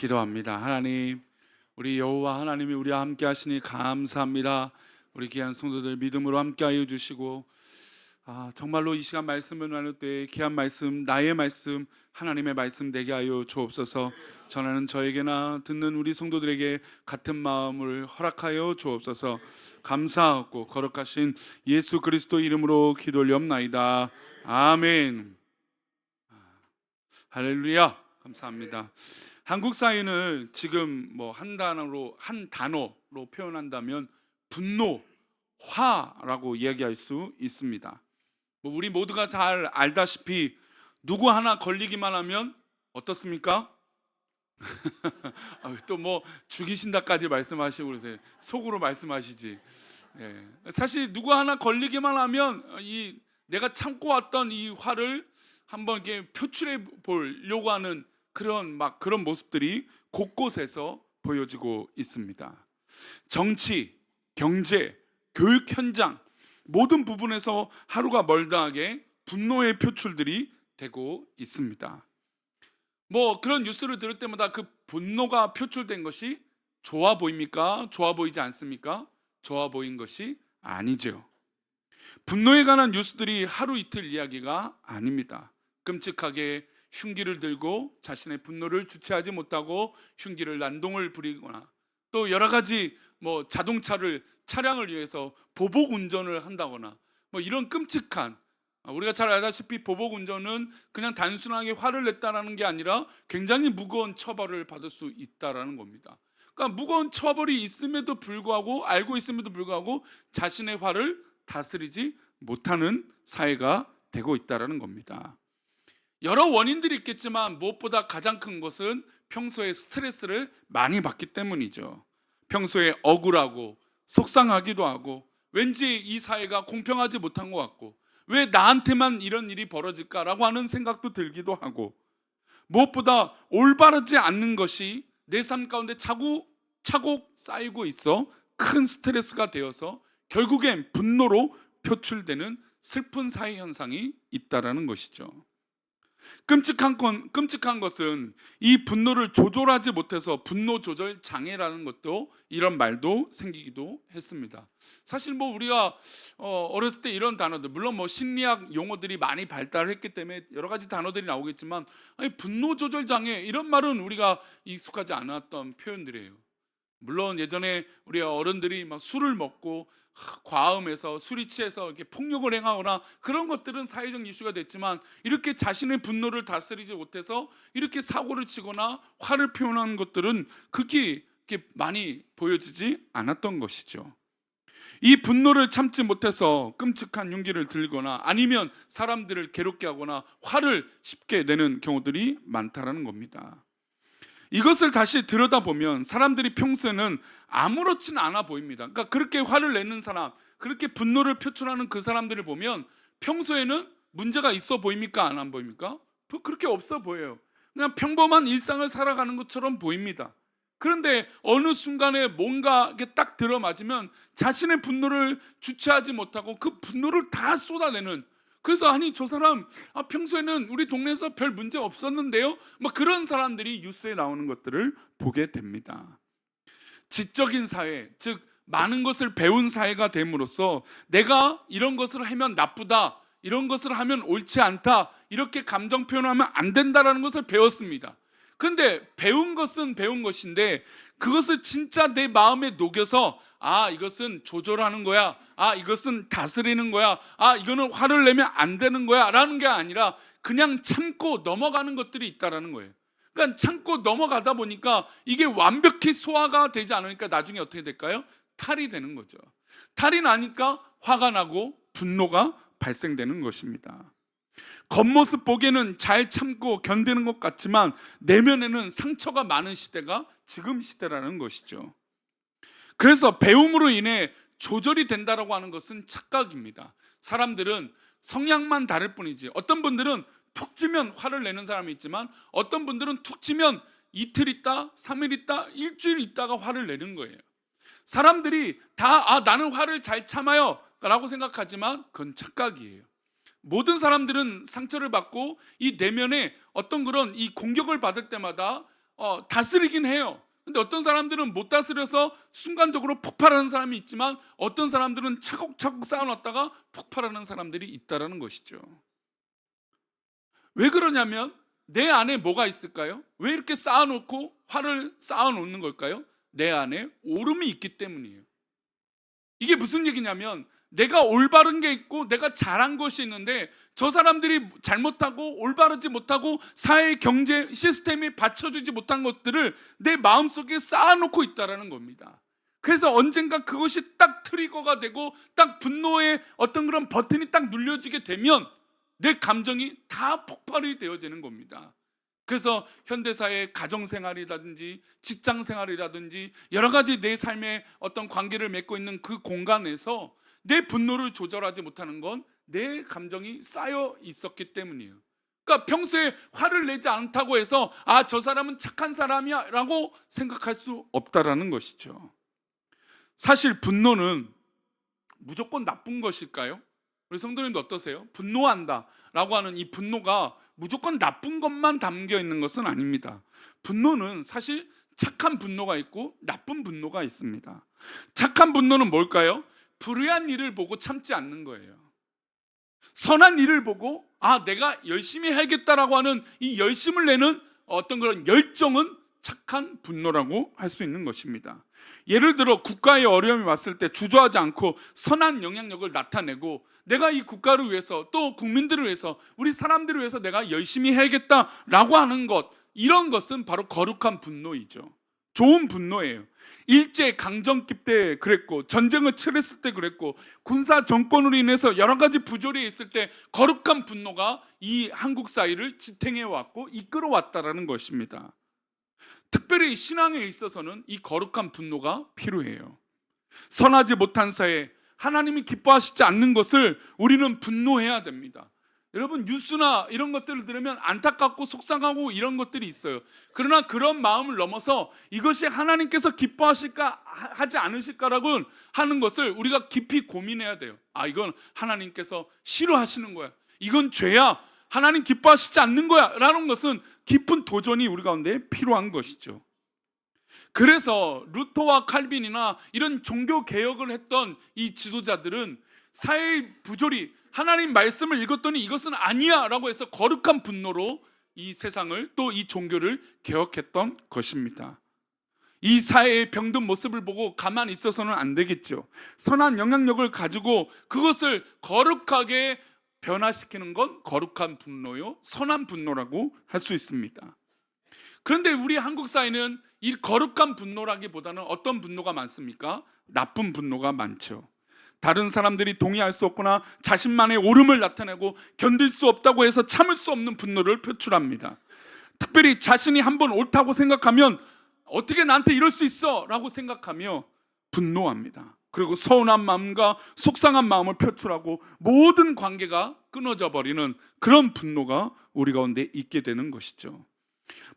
기도합니다. 하나님, 우리 여호와 하나님이 우리와 함께 하시니 감사합니다. 우리 귀한 성도들 믿음으로 함께하여 주시고, 정말로 이 시간 말씀을 나눌 때 귀한 말씀, 나의 말씀, 하나님의 말씀 되게 하여 주옵소서. 전하는 저에게나 듣는 우리 성도들에게 같은 마음을 허락하여 주옵소서. 감사하고 거룩하신 예수 그리스도 이름으로 기도 올리옵나이다. 아멘. 할렐루야. 감사합니다. 한국 사회는 지금 한 단어로 표현한다면 분노, 화라고 이야기할 수 있습니다. 우리 모두가 잘 알다시피 누구 하나 걸리기만 하면 어떻습니까? 또 죽이신다까지 말씀하시고 그러세요. 속으로 말씀하시지. 사실 누구 하나 걸리기만 하면 내가 참고 왔던 이 화를 한번 이렇게 표출해 보려고 하는 그런 모습들이 곳곳에서 보여지고 있습니다. 정치, 경제, 교육 현장 모든 부분에서 하루가 멀다하게 분노의 표출들이 되고 있습니다. 그런 뉴스를 들을 때마다 그 분노가 표출된 것이 좋아 보입니까? 좋아 보이지 않습니까? 좋아 보인 것이 아니죠. 분노에 관한 뉴스들이 하루 이틀 이야기가 아닙니다. 끔찍하게 흉기를 들고 자신의 분노를 주체하지 못하고 흉기를 난동을 부리거나, 또 여러 가지 차량을 위해서 보복 운전을 한다거나, 이런 끔찍한, 우리가 잘 알다시피 보복 운전은 그냥 단순하게 화를 냈다라는 게 아니라 굉장히 무거운 처벌을 받을 수 있다라는 겁니다. 그러니까 무거운 처벌이 있음에도 불구하고, 알고 있음에도 불구하고 자신의 화를 다스리지 못하는 사회가 되고 있다라는 겁니다. 여러 원인들이 있겠지만 무엇보다 가장 큰 것은 평소에 스트레스를 많이 받기 때문이죠. 평소에 억울하고 속상하기도 하고, 왠지 이 사회가 공평하지 못한 것 같고, 왜 나한테만 이런 일이 벌어질까라고 하는 생각도 들기도 하고, 무엇보다 올바르지 않는 것이 내 삶 가운데 차곡차곡 쌓이고 있어 큰 스트레스가 되어서 결국엔 분노로 표출되는 슬픈 사회 현상이 있다라는 것이죠. 끔찍한 것은 이 분노를 조절하지 못해서 분노 조절 장애라는 것도, 이런 말도 생기기도 했습니다. 사실 우리가 어렸을 때 이런 단어들, 물론 심리학 용어들이 많이 발달했기 때문에 여러 가지 단어들이 나오겠지만, 분노 조절 장애 이런 말은 우리가 익숙하지 않았던 표현들이에요. 물론 예전에 우리 어른들이 술을 먹고 과음해서 술이 취해서 이렇게 폭력을 행하거나 그런 것들은 사회적 이슈가 됐지만, 이렇게 자신의 분노를 다스리지 못해서 이렇게 사고를 치거나 화를 표현하는 것들은 극히 이렇게 많이 보여지지 않았던 것이죠. 이 분노를 참지 못해서 끔찍한 흉기를 들거나 아니면 사람들을 괴롭게 하거나 화를 쉽게 내는 경우들이 많다라는 겁니다. 이것을 다시 들여다보면 사람들이 평소에는 아무렇지는 않아 보입니다. 그러니까 그렇게 화를 내는 사람, 그렇게 분노를 표출하는 그 사람들을 보면 평소에는 문제가 있어 보입니까? 안 보입니까? 그렇게 없어 보여요. 그냥 평범한 일상을 살아가는 것처럼 보입니다. 그런데 어느 순간에 뭔가 이렇게 딱 들어맞으면 자신의 분노를 주체하지 못하고 그 분노를 다 쏟아내는, 그래서 저 사람 평소에는 우리 동네에서 별 문제 없었는데요, 그런 사람들이 뉴스에 나오는 것들을 보게 됩니다. 지적인 사회, 즉 많은 것을 배운 사회가 됨으로써 내가 이런 것을 하면 나쁘다, 이런 것을 하면 옳지 않다, 이렇게 감정 표현하면 안 된다라는 것을 배웠습니다. 그런데 배운 것은 배운 것인데 그것을 진짜 내 마음에 녹여서 이것은 조절하는 거야, 이것은 다스리는 거야, 이거는 화를 내면 안 되는 거야 라는 게 아니라 그냥 참고 넘어가는 것들이 있다라는 거예요. 그러니까 참고 넘어가다 보니까 이게 완벽히 소화가 되지 않으니까 나중에 어떻게 될까요? 탈이 되는 거죠. 탈이 나니까 화가 나고 분노가 발생되는 것입니다. 겉모습 보기에는 잘 참고 견디는 것 같지만 내면에는 상처가 많은 시대가 지금 시대라는 것이죠. 그래서 배움으로 인해 조절이 된다라고 하는 것은 착각입니다. 사람들은 성향만 다를 뿐이지, 어떤 분들은 툭 치면 화를 내는 사람이 있지만 어떤 분들은 툭 치면 이틀 있다, 3일 있다, 일주일 있다가 화를 내는 거예요. 사람들이 다 나는 화를 잘 참아요 라고 생각하지만 그건 착각이에요. 모든 사람들은 상처를 받고 이 내면에 어떤 그런 이 공격을 받을 때마다 다스리긴 해요. 근데 어떤 사람들은 못 다스려서 순간적으로 폭발하는 사람이 있지만 어떤 사람들은 차곡차곡 쌓아놨다가 폭발하는 사람들이 있다라는 것이죠. 왜 그러냐면 내 안에 뭐가 있을까요? 왜 이렇게 쌓아놓고 화를 쌓아놓는 걸까요? 내 안에 오름이 있기 때문이에요. 이게 무슨 얘기냐면 내가 올바른 게 있고 내가 잘한 것이 있는데 저 사람들이 잘못하고 올바르지 못하고 사회 경제 시스템이 받쳐주지 못한 것들을 내 마음속에 쌓아놓고 있다라는 겁니다. 그래서 언젠가 그것이 딱 트리거가 되고 딱 분노의 어떤 그런 버튼이 딱 눌려지게 되면 내 감정이 다 폭발이 되어지는 겁니다. 그래서 현대사의 가정생활이라든지 직장생활이라든지 여러 가지 내 삶의 어떤 관계를 맺고 있는 그 공간에서 내 분노를 조절하지 못하는 건 내 감정이 쌓여 있었기 때문이에요. 그러니까 평소에 화를 내지 않다고 해서 저 사람은 착한 사람이야 라고 생각할 수 없다라는 것이죠. 사실 분노는 무조건 나쁜 것일까요? 우리 성도님도 어떠세요? 분노한다 라고 하는 이 분노가 무조건 나쁜 것만 담겨 있는 것은 아닙니다. 분노는 사실 착한 분노가 있고 나쁜 분노가 있습니다. 착한 분노는 뭘까요? 불의한 일을 보고 참지 않는 거예요. 선한 일을 보고 내가 열심히 해야겠다라고 하는 이 열심을 내는 어떤 그런 열정은 착한 분노라고 할 수 있는 것입니다. 예를 들어 국가에 어려움이 왔을 때 주저하지 않고 선한 영향력을 나타내고 내가 이 국가를 위해서 또 국민들을 위해서 우리 사람들을 위해서 내가 열심히 해야겠다라고 하는 것, 이런 것은 바로 거룩한 분노이죠. 좋은 분노예요. 일제 강점기 때 그랬고 전쟁을 치렀을 때 그랬고 군사 정권으로 인해서 여러 가지 부조리에 있을 때 거룩한 분노가 이 한국 사회를 지탱해 왔고 이끌어 왔다라는 것입니다. 특별히 신앙에 있어서는 이 거룩한 분노가 필요해요. 선하지 못한 사회, 하나님이 기뻐하시지 않는 것을 우리는 분노해야 됩니다. 여러분 뉴스나 이런 것들을 들으면 안타깝고 속상하고 이런 것들이 있어요. 그러나 그런 마음을 넘어서 이것이 하나님께서 기뻐하실까 하지 않으실까라고 하는 것을 우리가 깊이 고민해야 돼요. 이건 하나님께서 싫어하시는 거야, 이건 죄야, 하나님 기뻐하시지 않는 거야 라는 것은 깊은 도전이 우리 가운데 필요한 것이죠. 그래서 루터와 칼빈이나 이런 종교 개혁을 했던 이 지도자들은 사회의 부조리, 하나님 말씀을 읽었더니 이것은 아니야 라고 해서 거룩한 분노로 이 세상을 또 이 종교를 개혁했던 것입니다. 이 사회의 병든 모습을 보고 가만히 있어서는 안 되겠죠. 선한 영향력을 가지고 그것을 거룩하게 변화시키는 건 거룩한 분노요, 선한 분노라고 할 수 있습니다. 그런데 우리 한국 사회는 이 거룩한 분노라기보다는 어떤 분노가 많습니까? 나쁜 분노가 많죠. 다른 사람들이 동의할 수 없거나 자신만의 옳음을 나타내고 견딜 수 없다고 해서 참을 수 없는 분노를 표출합니다. 특별히 자신이 한번 옳다고 생각하면 어떻게 나한테 이럴 수 있어? 라고 생각하며 분노합니다. 그리고 서운한 마음과 속상한 마음을 표출하고 모든 관계가 끊어져 버리는 그런 분노가 우리 가운데 있게 되는 것이죠.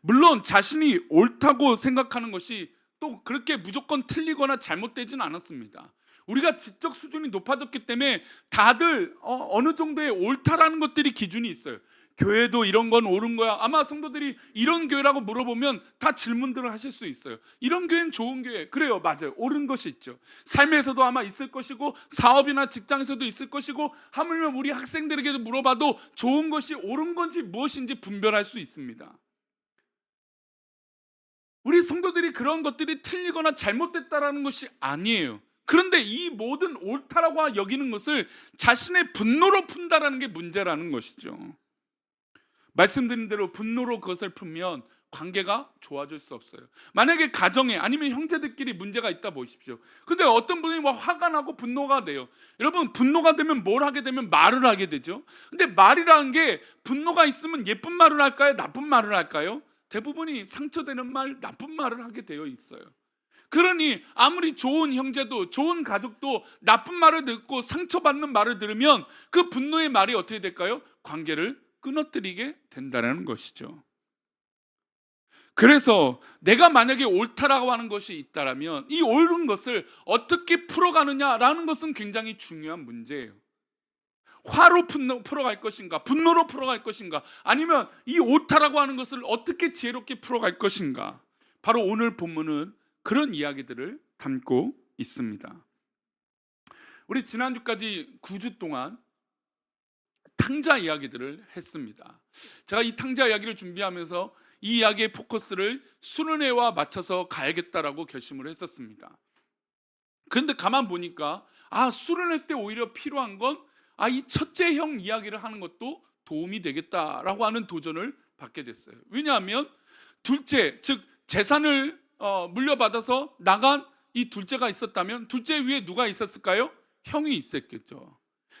물론 자신이 옳다고 생각하는 것이 또 그렇게 무조건 틀리거나 잘못되지는 않았습니다. 우리가 지적 수준이 높아졌기 때문에 다들 어느 정도의 옳다라는 것들이 기준이 있어요. 교회도 이런 건 옳은 거야. 아마 성도들이 이런 교회라고 물어보면 다 질문들을 하실 수 있어요. 이런 교회는 좋은 교회. 그래요, 맞아요. 옳은 것이 있죠. 삶에서도 아마 있을 것이고 사업이나 직장에서도 있을 것이고 하물며 우리 학생들에게도 물어봐도 좋은 것이 옳은 건지 무엇인지 분별할 수 있습니다. 우리 성도들이 그런 것들이 틀리거나 잘못됐다라는 것이 아니에요. 그런데 이 모든 옳다라고 여기는 것을 자신의 분노로 푼다라는 게 문제라는 것이죠. 말씀드린 대로 분노로 그것을 풀면 관계가 좋아질 수 없어요. 만약에 가정에 아니면 형제들끼리 문제가 있다 보십시오. 근데 어떤 분이 화가 나고 분노가 돼요. 여러분 분노가 되면 뭘 하게 되면 말을 하게 되죠. 근데 말이라는 게 분노가 있으면 예쁜 말을 할까요? 나쁜 말을 할까요? 대부분이 상처되는 말, 나쁜 말을 하게 되어 있어요. 그러니 아무리 좋은 형제도 좋은 가족도 나쁜 말을 듣고 상처받는 말을 들으면 그 분노의 말이 어떻게 될까요? 관계를 끊어뜨리게 된다는 것이죠. 그래서 내가 만약에 옳다라고 하는 것이 있다면 이 옳은 것을 어떻게 풀어가느냐라는 것은 굉장히 중요한 문제예요. 화로 풀어갈 것인가, 분노로 풀어갈 것인가, 아니면 이 오타라고 하는 것을 어떻게 지혜롭게 풀어갈 것인가. 바로 오늘 본문은 그런 이야기들을 담고 있습니다. 우리 지난주까지 9주 동안 탕자 이야기들을 했습니다. 제가 이 탕자 이야기를 준비하면서 이 이야기의 포커스를 수련회와 맞춰서 가야겠다라고 결심을 했었습니다. 그런데 가만 보니까 수련회 때 오히려 필요한 건 이 첫째 형 이야기를 하는 것도 도움이 되겠다라고 하는 도전을 받게 됐어요. 왜냐하면 둘째, 즉 재산을 물려받아서 나간 이 둘째가 있었다면 둘째 위에 누가 있었을까요? 형이 있었겠죠.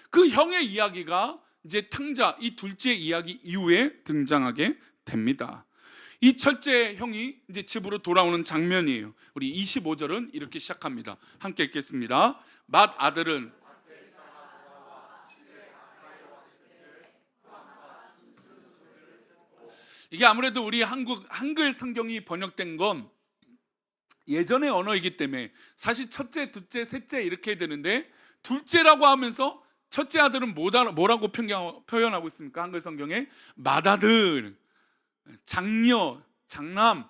그 형의 이야기가 이제 탕자, 이 둘째 이야기 이후에 등장하게 됩니다. 이 첫째 형이 이제 집으로 돌아오는 장면이에요. 우리 25절은 이렇게 시작합니다. 함께 읽겠습니다. 맏 아들은 이게 아무래도 우리 한글 성경이 번역된 건 예전의 언어이기 때문에 사실 첫째, 둘째, 셋째 이렇게 되는데 둘째라고 하면서 첫째 아들은 뭐라고 표현하고 있습니까? 한글 성경에 맏아들, 장녀, 장남,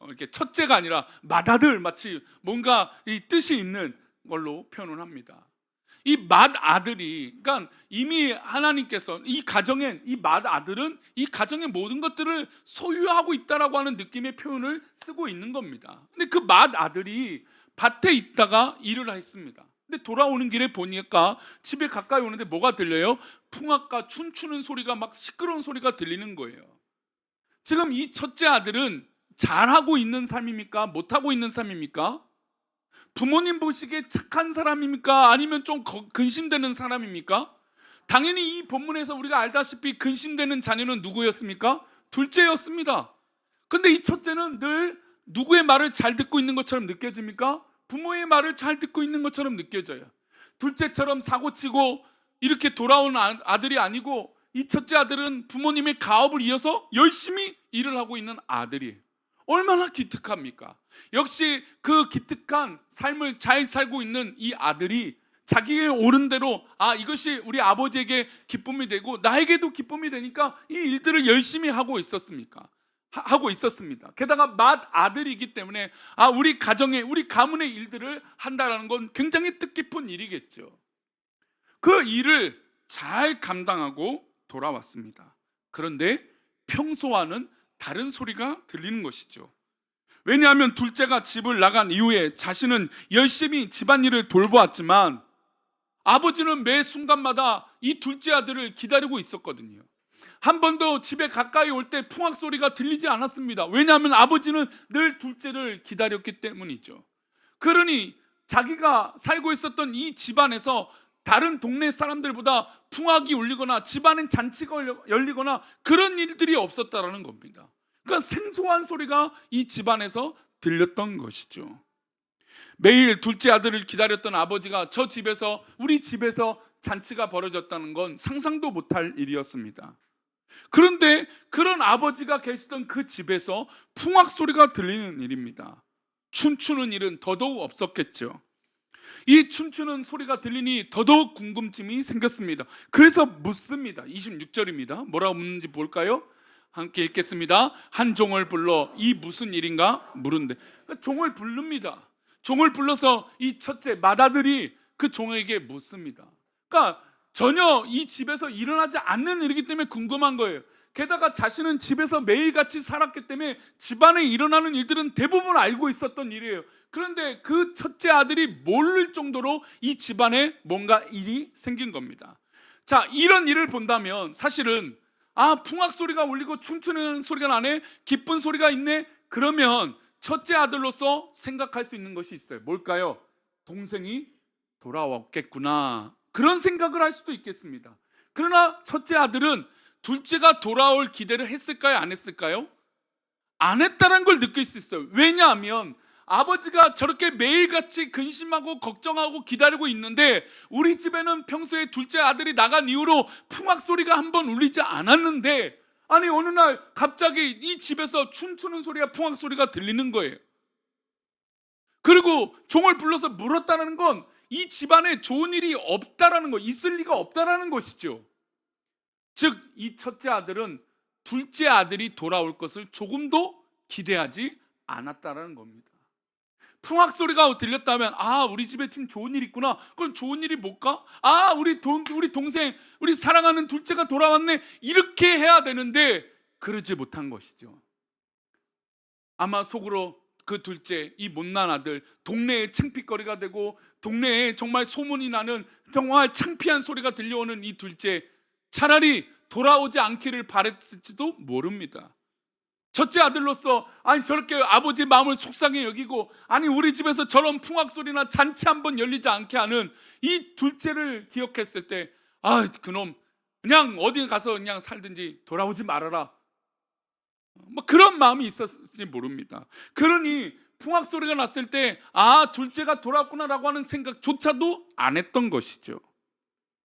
이렇게 첫째가 아니라 맏아들, 마치 뭔가 이 뜻이 있는 걸로 표현을 합니다. 이 맏아들이, 그러니까 이미 하나님께서 이 가정엔 이 맏아들은 이 가정의 모든 것들을 소유하고 있다라고 하는 느낌의 표현을 쓰고 있는 겁니다. 근데 그 맏아들이 밭에 있다가 일을 했습니다. 근데 돌아오는 길에 보니까 집에 가까이 오는데 뭐가 들려요? 풍악과 춤추는 소리가, 막 시끄러운 소리가 들리는 거예요. 지금 이 첫째 아들은 잘하고 있는 삶입니까? 못하고 있는 삶입니까? 부모님 보시기에 착한 사람입니까? 아니면 좀 근심되는 사람입니까? 당연히 이 본문에서 우리가 알다시피 근심되는 자녀는 누구였습니까? 둘째였습니다. 근데 이 첫째는 늘 누구의 말을 잘 듣고 있는 것처럼 느껴집니까? 부모의 말을 잘 듣고 있는 것처럼 느껴져요. 둘째처럼 사고치고 이렇게 돌아온 아들이 아니고 이 첫째 아들은 부모님의 가업을 이어서 열심히 일을 하고 있는 아들이에요. 얼마나 기특합니까? 역시 그 기특한 삶을 잘 살고 있는 이 아들이 자기의 옳은 대로 이것이 우리 아버지에게 기쁨이 되고 나에게도 기쁨이 되니까 이 일들을 열심히 하고 있었습니다. 게다가 맏아들이기 때문에 우리 가정의, 우리 가문의 일들을 한다는 건 굉장히 뜻깊은 일이겠죠. 그 일을 잘 감당하고 돌아왔습니다. 그런데 평소와는 다른 소리가 들리는 것이죠. 왜냐하면 둘째가 집을 나간 이후에 자신은 열심히 집안일을 돌보았지만 아버지는 매 순간마다 이 둘째 아들을 기다리고 있었거든요. 한 번도 집에 가까이 올 때 풍악 소리가 들리지 않았습니다. 왜냐하면 아버지는 늘 둘째를 기다렸기 때문이죠. 그러니 자기가 살고 있었던 이 집안에서 다른 동네 사람들보다 풍악이 울리거나 집안엔 잔치가 열리거나 그런 일들이 없었다라는 겁니다. 그러니까 생소한 소리가 이 집안에서 들렸던 것이죠. 매일 둘째 아들을 기다렸던 아버지가 우리 집에서 잔치가 벌어졌다는 건 상상도 못할 일이었습니다. 그런데 그런 아버지가 계시던 그 집에서 풍악 소리가 들리는 일입니다. 춤추는 일은 더더욱 없었겠죠. 이 춤추는 소리가 들리니 더더욱 궁금증이 생겼습니다. 그래서 묻습니다. 26절입니다. 뭐라고 묻는지 볼까요? 함께 읽겠습니다. 한 종을 불러 이 무슨 일인가 물은데, 종을 부릅니다. 종을 불러서 이 첫째 맏아들이 그 종에게 묻습니다. 그러니까 전혀 이 집에서 일어나지 않는 일이기 때문에 궁금한 거예요. 게다가 자신은 집에서 매일같이 살았기 때문에 집안에 일어나는 일들은 대부분 알고 있었던 일이에요. 그런데 그 첫째 아들이 모를 정도로 이 집안에 뭔가 일이 생긴 겁니다. 자, 이런 일을 본다면 사실은 풍악 소리가 울리고 춤추는 소리가 나네, 기쁜 소리가 있네, 그러면 첫째 아들로서 생각할 수 있는 것이 있어요. 뭘까요? 동생이 돌아왔겠구나, 그런 생각을 할 수도 있겠습니다. 그러나 첫째 아들은 둘째가 돌아올 기대를 했을까요? 안 했을까요? 안 했다는 걸 느낄 수 있어요. 왜냐하면 아버지가 저렇게 매일같이 근심하고 걱정하고 기다리고 있는데 우리 집에는 평소에 둘째 아들이 나간 이후로 풍악 소리가 한 번 울리지 않았는데 어느 날 갑자기 이 집에서 춤추는 소리와 풍악 소리가 들리는 거예요. 그리고 종을 불러서 물었다는 건 이 집안에 좋은 일이 없다라는 거, 있을 리가 없다라는 것이죠. 즉 이 첫째 아들은 둘째 아들이 돌아올 것을 조금도 기대하지 않았다라는 겁니다. 풍악 소리가 들렸다면 우리 집에 지금 좋은 일 있구나. 그럼 좋은 일이 뭘까? 우리 동생, 우리 사랑하는 둘째가 돌아왔네. 이렇게 해야 되는데 그러지 못한 것이죠. 아마 속으로 그 둘째, 이 못난 아들, 동네에 창피거리가 되고 동네에 정말 소문이 나는 정말 창피한 소리가 들려오는 이 둘째, 차라리 돌아오지 않기를 바랬을지도 모릅니다. 첫째 아들로서 저렇게 아버지 마음을 속상해 여기고 우리 집에서 저런 풍악 소리나 잔치 한번 열리지 않게 하는 이 둘째를 기억했을 때 그놈 그냥 어디 가서 그냥 살든지 돌아오지 말아라, 뭐 그런 마음이 있었을지 모릅니다. 그러니 풍악 소리가 났을 때 둘째가 돌아왔구나라고 하는 생각조차도 안 했던 것이죠.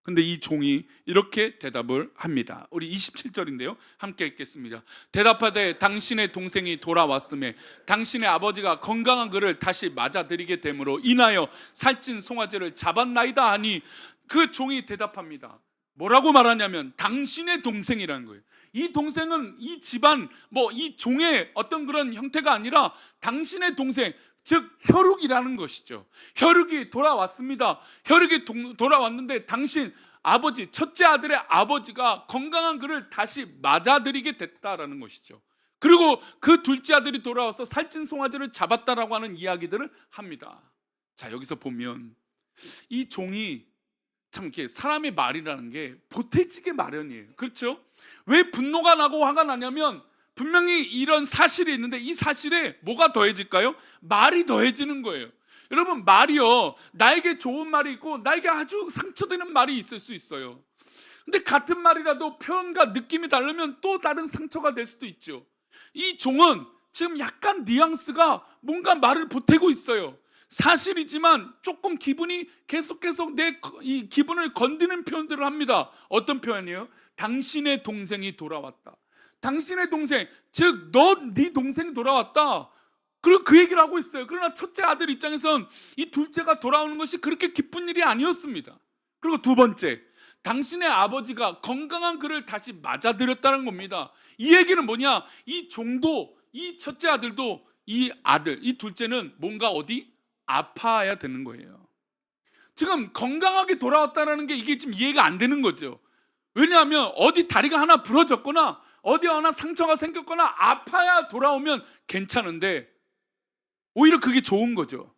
근데 이 종이 이렇게 대답을 합니다. 우리 27절인데요, 함께 읽겠습니다. 대답하되 당신의 동생이 돌아왔음에 당신의 아버지가 건강한 그를 다시 맞아들이게 됨으로 인하여 살찐 송아지를 잡았나이다 하니, 그 종이 대답합니다. 뭐라고 말하냐면 당신의 동생이라는 거예요. 이 동생은 이 집안 이 종의 어떤 그런 형태가 아니라 당신의 동생, 즉 혈육이라는 것이죠. 혈육이 돌아왔습니다. 혈육이 돌아왔는데 당신 아버지, 첫째 아들의 아버지가 건강한 그를 다시 맞아들이게 됐다라는 것이죠. 그리고 그 둘째 아들이 돌아와서 살찐 송아지를 잡았다라고 하는 이야기들을 합니다. 자, 여기서 보면 이 종이 참 이렇게 사람의 말이라는 게 보태지게 마련이에요. 그렇죠? 왜 분노가 나고 화가 나냐면 분명히 이런 사실이 있는데 이 사실에 뭐가 더해질까요? 말이 더해지는 거예요. 여러분, 말이요, 나에게 좋은 말이 있고 나에게 아주 상처되는 말이 있을 수 있어요. 근데 같은 말이라도 표현과 느낌이 다르면 또 다른 상처가 될 수도 있죠. 이 종은 지금 약간 뉘앙스가 뭔가 말을 보태고 있어요. 사실이지만 조금 기분이 계속 내 이 기분을 건드는 표현들을 합니다. 어떤 표현이에요? 당신의 동생이 돌아왔다. 당신의 동생, 즉 네 동생이 돌아왔다. 그리고 그 얘기를 하고 있어요. 그러나 첫째 아들 입장에선 이 둘째가 돌아오는 것이 그렇게 기쁜 일이 아니었습니다. 그리고 두 번째, 당신의 아버지가 건강한 그를 다시 맞아들였다는 겁니다. 이 얘기는 뭐냐? 이 종도, 이 첫째 아들도, 이 아들, 이 둘째는 뭔가 어디 아파야 되는 거예요. 지금 건강하게 돌아왔다는 게 이게 지금 이해가 안 되는 거죠. 왜냐하면 어디 다리가 하나 부러졌거나 어디 하나 상처가 생겼거나 아파야 돌아오면 괜찮은데 오히려 그게 좋은 거죠,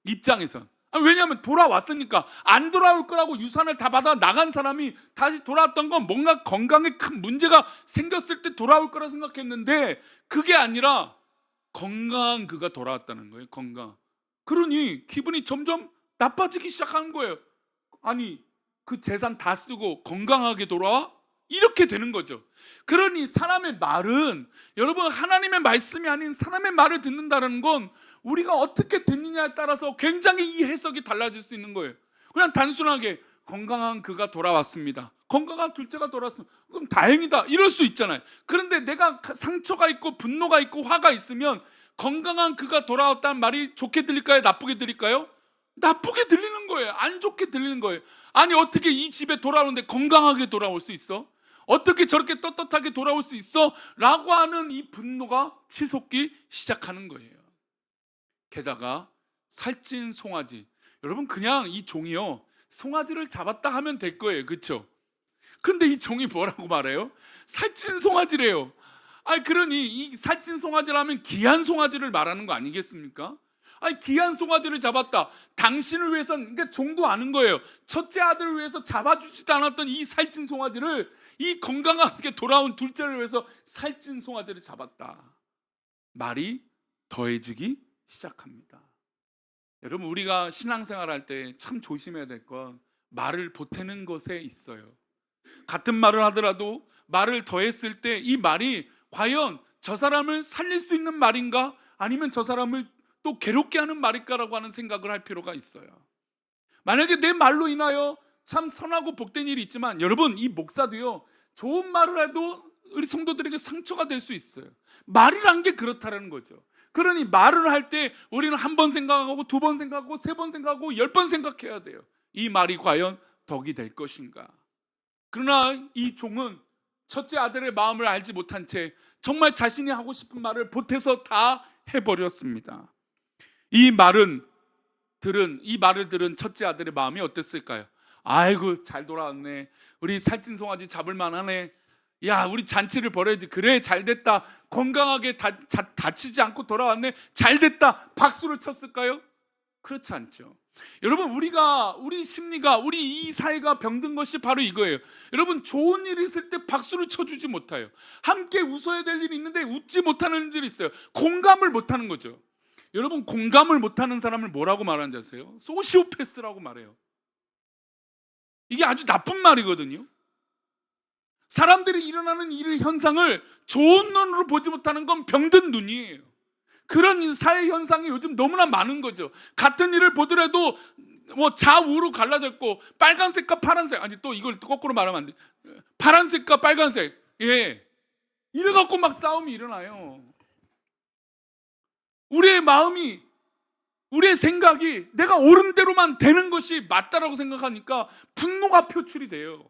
입장에선. 왜냐하면 돌아왔으니까. 안 돌아올 거라고 유산을 다 받아 나간 사람이 다시 돌아왔던 건 뭔가 건강에 큰 문제가 생겼을 때 돌아올 거라 생각했는데 그게 아니라 건강한 그가 돌아왔다는 거예요. 건강. 그러니 기분이 점점 나빠지기 시작하는 거예요. 그 재산 다 쓰고 건강하게 돌아와? 이렇게 되는 거죠. 그러니 사람의 말은, 여러분, 하나님의 말씀이 아닌 사람의 말을 듣는다는 건 우리가 어떻게 듣느냐에 따라서 굉장히 이 해석이 달라질 수 있는 거예요. 그냥 단순하게 건강한 그가 돌아왔습니다, 건강한 둘째가 돌아왔습니다, 그럼 다행이다, 이럴 수 있잖아요. 그런데 내가 상처가 있고 분노가 있고 화가 있으면 건강한 그가 돌아왔다는 말이 좋게 들릴까요? 나쁘게 들릴까요? 나쁘게 들리는 거예요. 안 좋게 들리는 거예요. 어떻게 이 집에 돌아오는데 건강하게 돌아올 수 있어? 어떻게 저렇게 떳떳하게 돌아올 수 있어? 라고 하는 이 분노가 치솟기 시작하는 거예요. 게다가 살찐 송아지, 여러분, 그냥 이 종이요, 송아지를 잡았다 하면 될 거예요. 그렇죠? 그런데 이 종이 뭐라고 말해요? 살찐 송아지래요. 그러니 이 살찐 송아지라면 귀한 송아지를 말하는 거 아니겠습니까? 귀한 송아지를 잡았다. 당신을 위해서는, 그러니까 종도 아는 거예요. 첫째 아들을 위해서 잡아주지도 않았던 이 살찐 송아지를, 이 건강하게 돌아온 둘째를 위해서 살찐 송아지를 잡았다. 말이 더해지기 시작합니다. 여러분, 우리가 신앙생활 할 때 참 조심해야 될 건 말을 보태는 것에 있어요. 같은 말을 하더라도 말을 더했을 때 이 말이 과연 저 사람을 살릴 수 있는 말인가, 아니면 저 사람을 또 괴롭게 하는 말일까라고 하는 생각을 할 필요가 있어요. 만약에 내 말로 인하여 참 선하고 복된 일이 있지만, 여러분, 이 목사도요, 좋은 말을 해도 우리 성도들에게 상처가 될 수 있어요. 말이란 게 그렇다는 거죠. 그러니 말을 할 때 우리는 한 번 생각하고 두 번 생각하고 세 번 생각하고 10번 생각해야 돼요. 이 말이 과연 덕이 될 것인가. 그러나 이 종은 첫째 아들의 마음을 알지 못한 채 정말 자신이 하고 싶은 말을 보태서 다 해버렸습니다. 이 말을 들은 첫째 아들의 마음이 어땠을까요? 아이고, 잘 돌아왔네. 우리 살찐 송아지 잡을 만하네. 야, 우리 잔치를 벌여야지. 그래, 잘 됐다. 건강하게 다치지 않고 돌아왔네. 잘 됐다. 박수를 쳤을까요? 그렇지 않죠. 여러분, 우리 심리가, 우리 이 사회가 병든 것이 바로 이거예요. 여러분, 좋은 일이 있을 때 박수를 쳐주지 못해요. 함께 웃어야 될 일이 있는데 웃지 못하는 일이 있어요. 공감을 못하는 거죠. 여러분, 공감을 못하는 사람을 뭐라고 말하는지 아세요? 소시오패스라고 말해요. 이게 아주 나쁜 말이거든요. 사람들이 일어나는 이 현상을 좋은 눈으로 보지 못하는 건 병든 눈이에요. 그런 사회 현상이 요즘 너무나 많은 거죠. 같은 일을 보더라도 뭐 좌우로 갈라졌고, 빨간색과 파란색, 아니 또 이걸 거꾸로 말하면 안 돼. 파란색과 빨간색, 예, 이래 갖고 막 싸움이 일어나요. 우리의 마음이, 우리의 생각이 내가 옳은 대로만 되는 것이 맞다라고 생각하니까 분노가 표출이 돼요.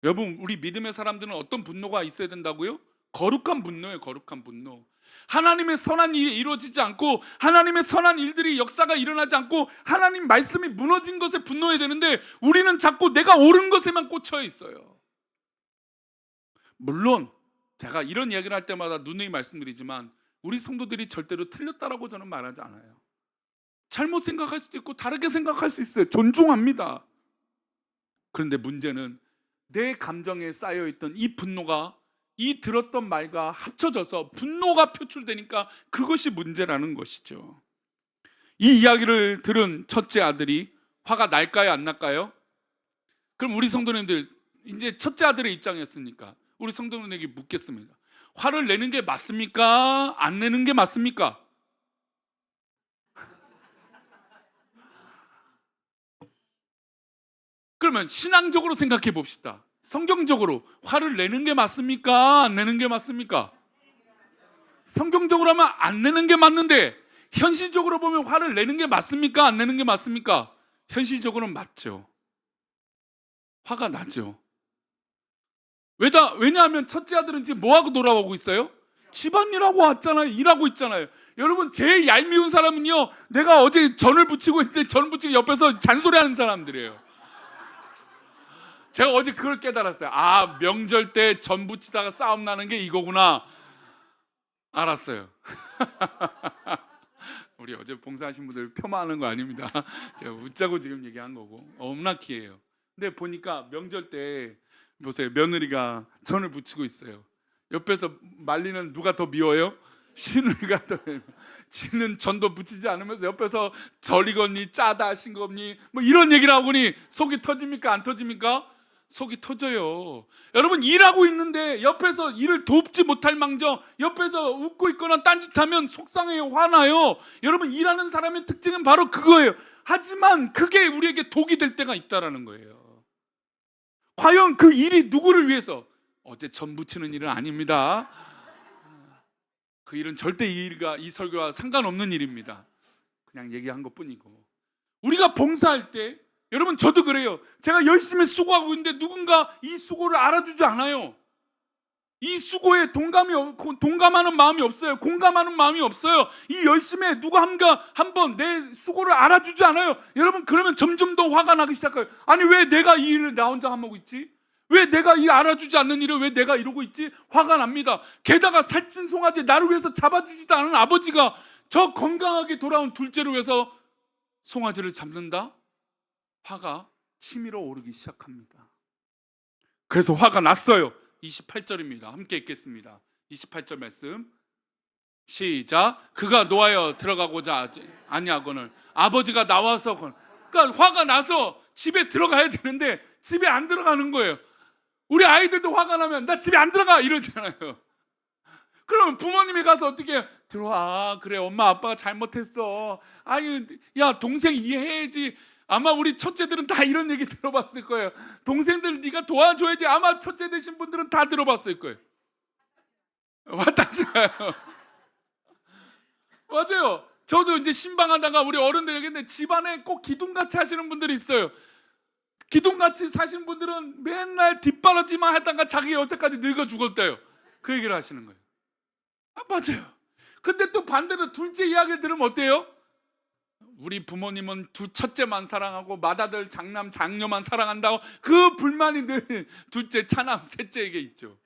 여러분, 우리 믿음의 사람들은 어떤 분노가 있어야 된다고요? 거룩한 분노예요. 거룩한 분노. 하나님의 선한 일이 이루어지지 않고, 하나님의 선한 일들이, 역사가 일어나지 않고 하나님 말씀이 무너진 것에 분노해야 되는데 우리는 자꾸 내가 옳은 것에만 꽂혀 있어요. 물론 제가 이런 이야기를 할 때마다 누누이 말씀드리지만 우리 성도들이 절대로 틀렸다라고 저는 말하지 않아요. 잘못 생각할 수도 있고 다르게 생각할 수 있어요. 존중합니다. 그런데 문제는 내 감정에 쌓여있던 이 분노가 이 들었던 말과 합쳐져서 분노가 표출되니까 그것이 문제라는 것이죠. 이 이야기를 들은 첫째 아들이 화가 날까요, 안 날까요? 그럼 우리 성도님들, 이제 첫째 아들의 입장이었으니까 우리 성도님에게 묻겠습니다. 화를 내는 게 맞습니까? 안 내는 게 맞습니까? 그러면 신앙적으로 생각해 봅시다. 성경적으로 화를 내는 게 맞습니까? 안 내는 게 맞습니까? 성경적으로 하면 안 내는 게 맞는데, 현실적으로 보면 화를 내는 게 맞습니까? 안 내는 게 맞습니까? 현실적으로는 맞죠. 화가 나죠. 왜냐하면 첫째 아들은 지금 뭐하고 돌아오고 있어요? 집안일하고 왔잖아요. 일하고 있잖아요. 여러분, 제일 얄미운 사람은요, 내가 어제 전을 부치고 있는데 전 부치고 옆에서 잔소리하는 사람들이에요. 제가 어제 그걸 깨달았어요. 아, 명절 때 전 부치다가 싸움 나는 게 이거구나. 알았어요. 우리 어제 봉사하신 분들 폄하하는 거 아닙니다. 제가 웃자고 지금 얘기한 거고, 엄나키예요. 근데 보니까 명절 때 보세요, 며느리가 전을 부치고 있어요. 옆에서 말리는 누가 더 미워요? 시누이가 더 미워요. 지는 전도 부치지 않으면서 옆에서 절이겠니, 짜다, 싱겁니, 뭐 이런 얘기를 하고니 속이 터집니까, 안 터집니까? 속이 터져요. 여러분, 일하고 있는데 옆에서 일을 돕지 못할 망정 옆에서 웃고 있거나 딴짓하면 속상해요, 화나요. 여러분, 일하는 사람의 특징은 바로 그거예요. 하지만 그게 우리에게 독이 될 때가 있다라는 거예요. 과연 그 일이 누구를 위해서? 어제 전 부치는 일은 아닙니다. 그 일은 절대 이 설교와 상관없는 일입니다. 그냥 얘기한 것뿐이고, 우리가 봉사할 때, 여러분, 저도 그래요. 제가 열심히 수고하고 있는데 누군가 이 수고를 알아주지 않아요. 이 수고에 동감하는 마음이 없어요. 공감하는 마음이 없어요. 이 열심에 누가 한번 내 수고를 알아주지 않아요. 여러분, 그러면 점점 더 화가 나기 시작해요. 아니, 왜 내가 이 일을 나 혼자 하고 있지? 왜 내가 이 알아주지 않는 일을 왜 내가 이러고 있지? 화가 납니다. 게다가 살찐 송아지 나를 위해서 잡아주지도 않은 아버지가 저 건강하게 돌아온 둘째를 위해서 송아지를 잡는다? 화가 치밀어 오르기 시작합니다. 그래서 화가 났어요. 28절입니다. 함께 읽겠습니다. 28절 말씀 시작. 그가 노하여 들어가고자 아니하거늘 아버지가 나와서, 그러니까 화가 나서 집에 들어가야 되는데 집에 안 들어가는 거예요. 우리 아이들도 화가 나면 나 집에 안 들어가 이러잖아요. 그러면 부모님이 가서 어떻게 들어와, 그래 엄마 아빠가 잘못했어, 아유 야 동생 이해해야지. 아마 우리 첫째들은 다 이런 얘기 들어봤을 거예요. 동생들 네가 도와줘야지. 아마 첫째 되신 분들은 다 들어봤을 거예요. 맞다잖아요. 맞아요. 저도 이제 신방하다가 우리 어른들 얘기했는데 집안에 꼭 기둥같이 하시는 분들이 있어요. 기둥같이 사시는 분들은 맨날 뒷바라지만 하다가 자기 여태까지 늙어 죽었대요. 그 얘기를 하시는 거예요. 맞아요. 근데 또 반대로 둘째 이야기 들으면 어때요? 우리 부모님은 첫째만 사랑하고 맏아들 장남 장녀만 사랑한다고 그 불만이 늘 둘째 차남 셋째에게 있죠.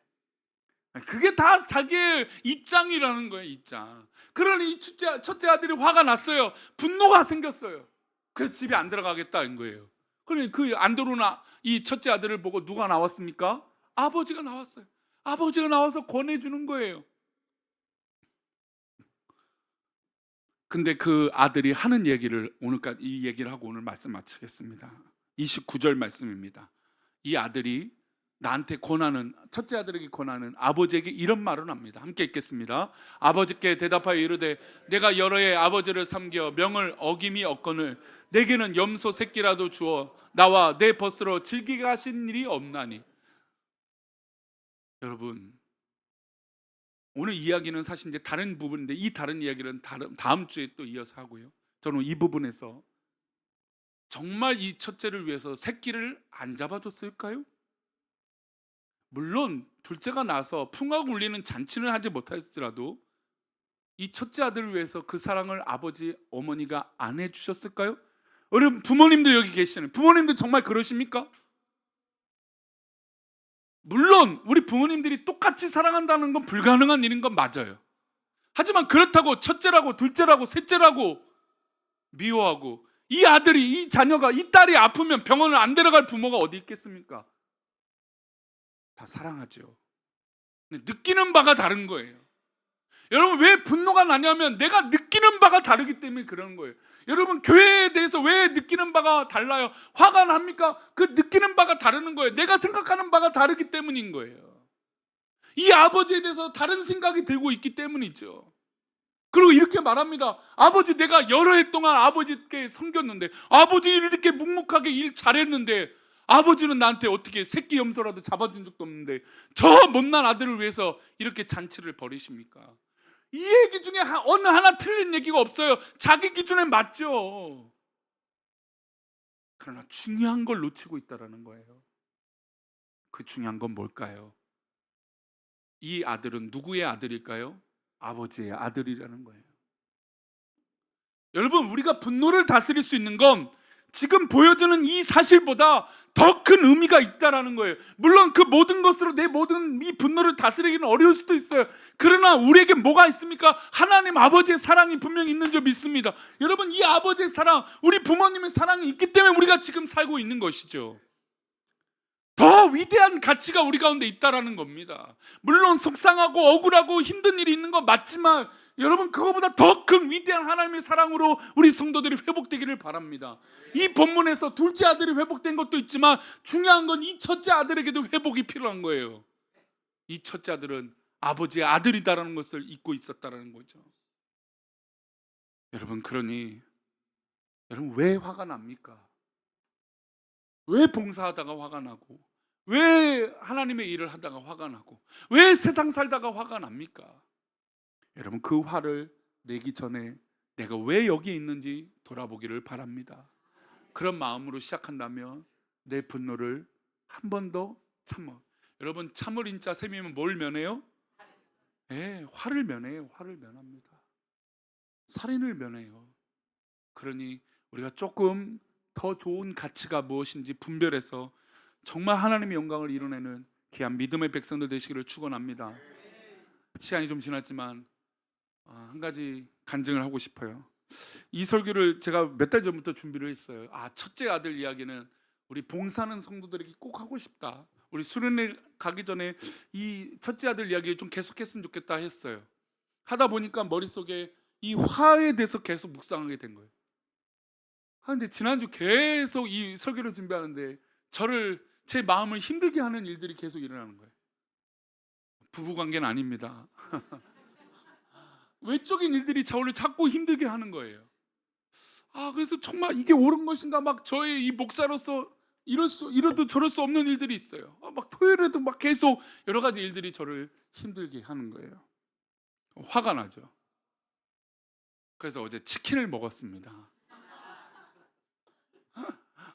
그게 다 자기의 입장이라는 거예요. 입장. 그러니 이 첫째 아들이 화가 났어요. 분노가 생겼어요. 그래서 집에 안 들어가겠다는 거예요. 그러니 그 안 들어오나 이 첫째 아들을 보고 누가 나왔습니까? 아버지가 나왔어요. 아버지가 나와서 권해주는 거예요. 근데 그 아들이 하는 얘기를 오늘까지 이 얘기를 하고 오늘 말씀 마치겠습니다. 29절 말씀입니다. 이 아들이 나한테 권하는, 첫째 아들에게 권하는 아버지에게 이런 말을 합니다. 함께 읽겠습니다. 아버지께 대답하여 이르되 내가 여러 해 아버지를 섬겨 명을 어김이 없거늘 내게는 염소 새끼라도 주어 나와 내 벗으로 즐기게 하신 일이 없나니. 여러분, 오늘 이야기는 사실 이제 다른 부분인데 이 다른 이야기는 다음 주에 또 이어서 하고요. 저는 이 부분에서 정말 이 첫째를 위해서 새끼를 안 잡아줬을까요? 물론 둘째가 나서 풍악 울리는 잔치는 하지 못할지라도 이 첫째 아들을 위해서 그 사랑을 아버지 어머니가 안 해주셨을까요? 여러분, 부모님들 여기 계시잖아요. 부모님들 정말 그러십니까? 물론 우리 부모님들이 똑같이 사랑한다는 건 불가능한 일인 건 맞아요. 하지만 그렇다고 첫째라고 둘째라고 셋째라고 미워하고 이 아들이, 이 자녀가, 이 딸이 아프면 병원을 안 데려갈 부모가 어디 있겠습니까? 다 사랑하죠. 느끼는 바가 다른 거예요. 여러분, 왜 분노가 나냐면 내가 느끼는 바가 다르기 때문에 그러는 거예요. 여러분, 교회에 대해서 왜 느끼는 바가 달라요? 화가 납니까? 그 느끼는 바가 다르는 거예요. 내가 생각하는 바가 다르기 때문인 거예요. 이 아버지에 대해서 다른 생각이 들고 있기 때문이죠. 그리고 이렇게 말합니다. 아버지, 내가 여러 해 동안 아버지께 섬겼는데, 아버지 이렇게 묵묵하게 일 잘했는데 아버지는 나한테 어떻게 새끼 염소라도 잡아준 적도 없는데 저 못난 아들을 위해서 이렇게 잔치를 벌이십니까? 이 얘기 중에 어느 하나 틀린 얘기가 없어요. 자기 기준에 맞죠. 그러나 중요한 걸 놓치고 있다는 거예요. 그 중요한 건 뭘까요? 이 아들은 누구의 아들일까요? 아버지의 아들이라는 거예요. 여러분, 우리가 분노를 다스릴 수 있는 건 지금 보여주는 이 사실보다 더 큰 의미가 있다라는 거예요. 물론 그 모든 것으로 내 모든 이 분노를 다스리기는 어려울 수도 있어요. 그러나 우리에게 뭐가 있습니까? 하나님 아버지의 사랑이 분명히 있는 줄 믿습니다. 여러분, 이 아버지의 사랑, 우리 부모님의 사랑이 있기 때문에 우리가 지금 살고 있는 것이죠. 더 위대한 가치가 우리 가운데 있다라는 겁니다. 물론 속상하고 억울하고 힘든 일이 있는 건 맞지만 여러분, 그거보다 더 큰 위대한 하나님의 사랑으로 우리 성도들이 회복되기를 바랍니다. 이 본문에서 둘째 아들이 회복된 것도 있지만 중요한 건 이 첫째 아들에게도 회복이 필요한 거예요. 이 첫째 아들은 아버지의 아들이다라는 것을 잊고 있었다라는 거죠. 여러분, 그러니 여러분, 왜 화가 납니까? 왜 봉사하다가 화가 나고, 왜 하나님의 일을 하다가 화가 나고, 왜 세상 살다가 화가 납니까? 여러분, 그 화를 내기 전에 내가 왜 여기 있는지 돌아보기를 바랍니다. 그런 마음으로 시작한다면 내 분노를 한 번 더 참아. 여러분, 참을 인자 셈이면 뭘 면해요? 네, 화를 면해요. 화를 면합니다. 살인을 면해요. 그러니 우리가 조금 더 좋은 가치가 무엇인지 분별해서 정말 하나님의 영광을 이뤄내는 귀한 믿음의 백성들 되시기를 축원합니다. 시간이 좀 지났지만 한 가지 간증을 하고 싶어요. 이 설교를 제가 몇 달 전부터 준비를 했어요. 첫째 아들 이야기는 우리 봉사하는 성도들에게 꼭 하고 싶다. 우리 수련회 가기 전에 이 첫째 아들 이야기를 좀 계속했으면 좋겠다 했어요. 하다 보니까 머릿속에 이 화에 대해서 계속 묵상하게 된 거예요. 근데 지난주 계속 이 설교를 준비하는데 제 마음을 힘들게 하는 일들이 계속 일어나는 거예요. 부부관계는 아닙니다. 외적인 일들이 저를 자꾸 힘들게 하는 거예요. 그래서 정말 이게 옳은 것인가, 막 저의 이 목사로서 이러도 저럴 수 없는 일들이 있어요. 막 토요일에도 막 계속 여러 가지 일들이 저를 힘들게 하는 거예요. 화가 나죠. 그래서 어제 치킨을 먹었습니다.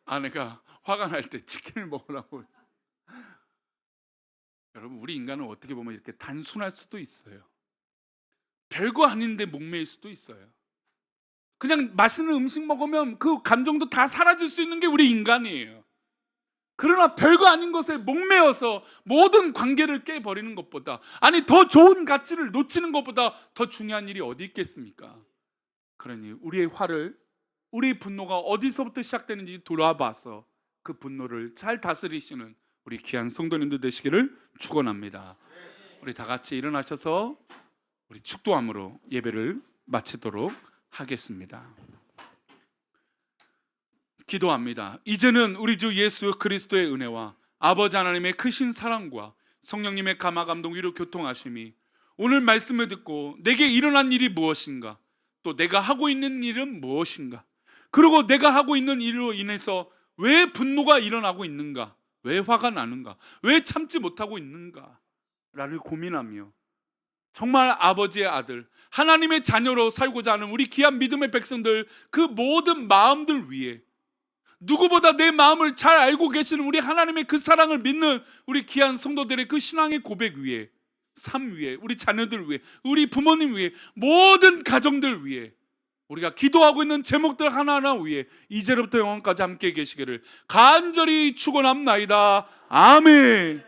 아내가 화가 날 때 치킨을 먹으라고 했어요. 여러분, 우리 인간은 어떻게 보면 이렇게 단순할 수도 있어요. 별거 아닌데 목매일 수도 있어요. 그냥 맛있는 음식 먹으면 그 감정도 다 사라질 수 있는 게 우리 인간이에요. 그러나 별거 아닌 것에 목매어서 모든 관계를 깨버리는 것보다, 아니 더 좋은 가치를 놓치는 것보다 더 중요한 일이 어디 있겠습니까? 그러니 우리의 화를, 우리 분노가 어디서부터 시작되는지 돌아봐서 그 분노를 잘 다스리시는 우리 귀한 성도님들 되시기를 축원합니다. 우리 다 같이 일어나셔서 우리 축도함으로 예배를 마치도록 하겠습니다. 기도합니다. 이제는 우리 주 예수 그리스도의 은혜와 아버지 하나님의 크신 사랑과 성령님의 감화 감동 위로 교통하심이 오늘 말씀을 듣고 내게 일어난 일이 무엇인가, 또 내가 하고 있는 일은 무엇인가, 그리고 내가 하고 있는 일로 인해서 왜 분노가 일어나고 있는가, 왜 화가 나는가, 왜 참지 못하고 있는가 라를 고민하며 정말 아버지의 아들, 하나님의 자녀로 살고자 하는 우리 귀한 믿음의 백성들, 그 모든 마음들 위해, 누구보다 내 마음을 잘 알고 계시는 우리 하나님의 그 사랑을 믿는 우리 귀한 성도들의 그 신앙의 고백 위에, 삶 위에, 우리 자녀들 위해, 우리 부모님 위해, 모든 가정들 위해 우리가 기도하고 있는 제목들 하나하나 위에 이제로부터 영원까지 함께 계시기를 간절히 축원합나이다. 아멘.